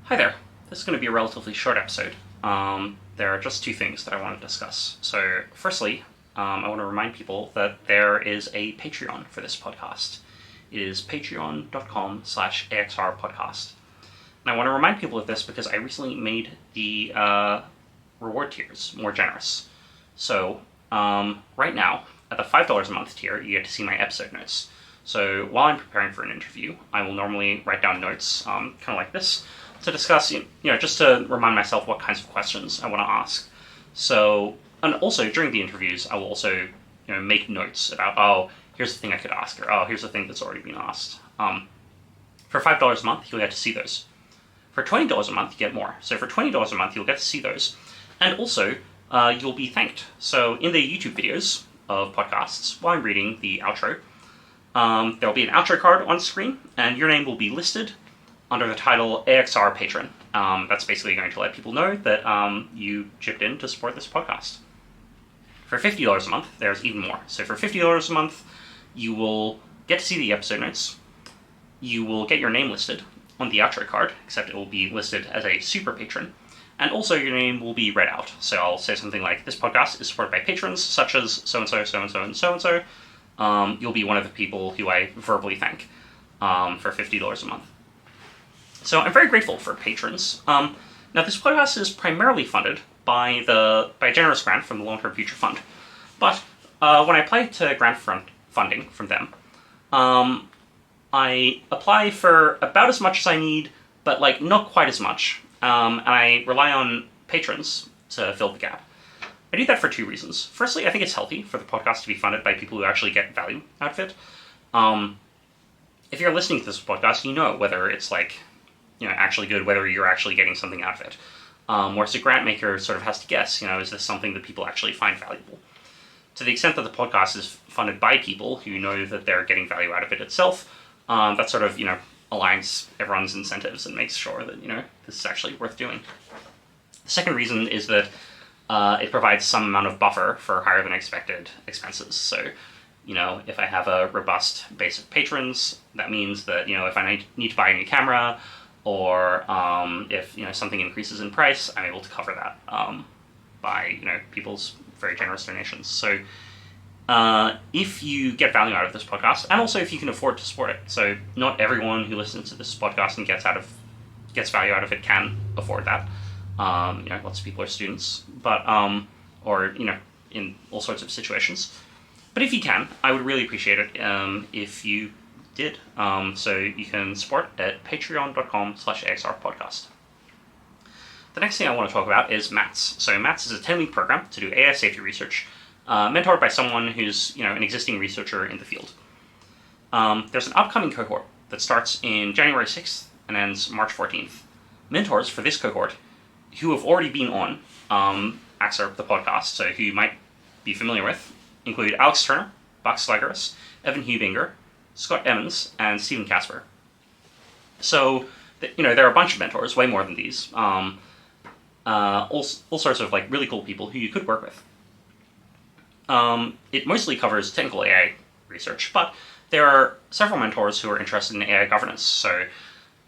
Hi there. This is going to be a relatively short episode. There are just two things that I want to discuss. So, firstly, I want to remind people that there is a Patreon for this podcast. It is patreon.com/AXRpodcast. And I want to remind people of this because I recently made the reward tiers more generous. So, right now, at the $5 a month tier, you get to see my episode notes. So, while I'm preparing for an interview, I will normally write down notes, kind of like this, to discuss, just to remind myself what kinds of questions I want to ask. So, and also during the interviews, I will also, make notes about, oh, here's the thing I could ask, or oh, here's the thing that's already been asked. For $5 a month, you'll get to see those. For $20 a month, you get more. So for $20 a month, you'll get to see those. And also, you'll be thanked. So in the YouTube videos of podcasts, while I'm reading the outro, there'll be an outro card on screen, and your name will be listed under the title AXR Patron. That's basically going to let people know that you chipped in to support this podcast. For $50 a month, there's even more. So for $50 a month, you will get to see the episode notes. You will get your name listed on the outro card, except it will be listed as a super patron. And also your name will be read out. So I'll say something like, this podcast is supported by patrons such as so-and-so, so-and-so, and so-and-so. You'll be one of the people who I verbally thank for $50 a month. So I'm very grateful for patrons. Now this podcast is primarily funded by a generous grant from the Long-Term Future Fund. But when I apply to grant funding from them, I apply for about as much as I need, but not quite as much. And I rely on patrons to fill the gap. I do that for two reasons. Firstly, I think it's healthy for the podcast to be funded by people who actually get value out of it. If you're listening to this podcast, you know whether it's actually good, whether you're actually getting something out of it. Whereas a grant maker sort of has to guess, is this something that people actually find valuable? To the extent that the podcast is funded by people who know that they're getting value out of it itself, that sort of, aligns everyone's incentives and makes sure that, this is actually worth doing. The second reason is that it provides some amount of buffer for higher than expected expenses. So, if I have a robust base of patrons, that means that, if I need to buy a new camera, or if something increases in price, I'm able to cover that by people's very generous donations. So if you get value out of this podcast, and also if you can afford to support it, so not everyone who listens to this podcast and gets value out of it can afford that. Lots of people are students, but or in all sorts of situations. But if you can, I would really appreciate it if you did. So you can support at patreon.com/AXRpodcast. The next thing I want to talk about is MATS. So MATS is a 10-week program to do AI safety research, mentored by someone who's an existing researcher in the field. There's an upcoming cohort that starts in January 6th and ends March 14th. Mentors for this cohort, who have already been on AXR, the podcast, so who you might be familiar with, include Alex Turner, Buck Sligerus, Evan Hubinger, Scott Emmons, and Stephen Casper. So, there are a bunch of mentors, way more than these. All sorts of really cool people who you could work with. It mostly covers technical AI research, but there are several mentors who are interested in AI governance. So,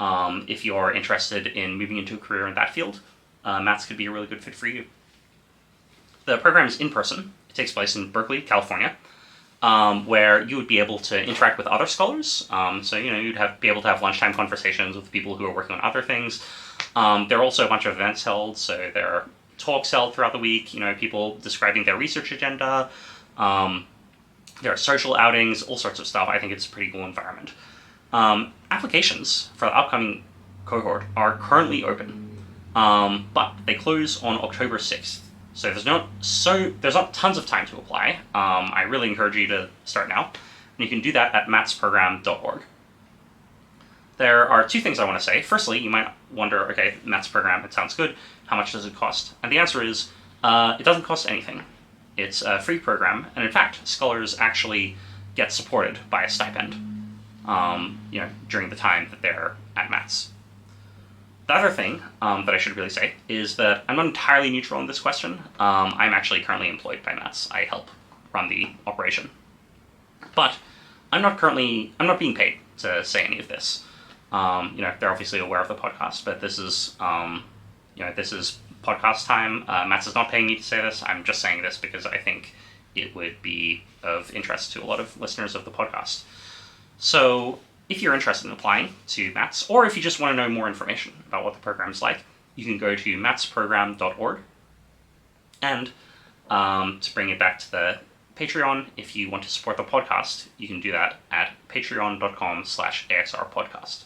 if you're interested in moving into a career in that field, MATS could be a really good fit for you. The program is in person. It takes place in Berkeley, California, where you would be able to interact with other scholars. So, you'd be able to have lunchtime conversations with people who are working on other things. There are also a bunch of events held, so there are talks held throughout the week, people describing their research agenda. There are social outings, all sorts of stuff. I think it's a pretty cool environment. Applications for the upcoming cohort are currently open, but they close on October 6th. So there's not tons of time to apply. I really encourage you to start now. And you can do that at matsprogram.org. There are two things I want to say. Firstly, you might wonder, okay, MATS program, it sounds good. How much does it cost? And the answer is, it doesn't cost anything. It's a free program. And in fact, scholars actually get supported by a stipend, during the time that they're at MATS. The other thing that I should really say is that I'm not entirely neutral on this question. I'm actually currently employed by MATS. I help run the operation. But I'm not being paid to say any of this. They're obviously aware of the podcast, but this is podcast time. Matt's is not paying me to say this. I'm just saying this because I think it would be of interest to a lot of listeners of the podcast. So if you're interested in applying to MATS, or if you just want to know more information about what the program's like, you can go to matsprogram.org. And to bring it back to the Patreon, if you want to support the podcast, you can do that at patreon.com/AXRpodcast.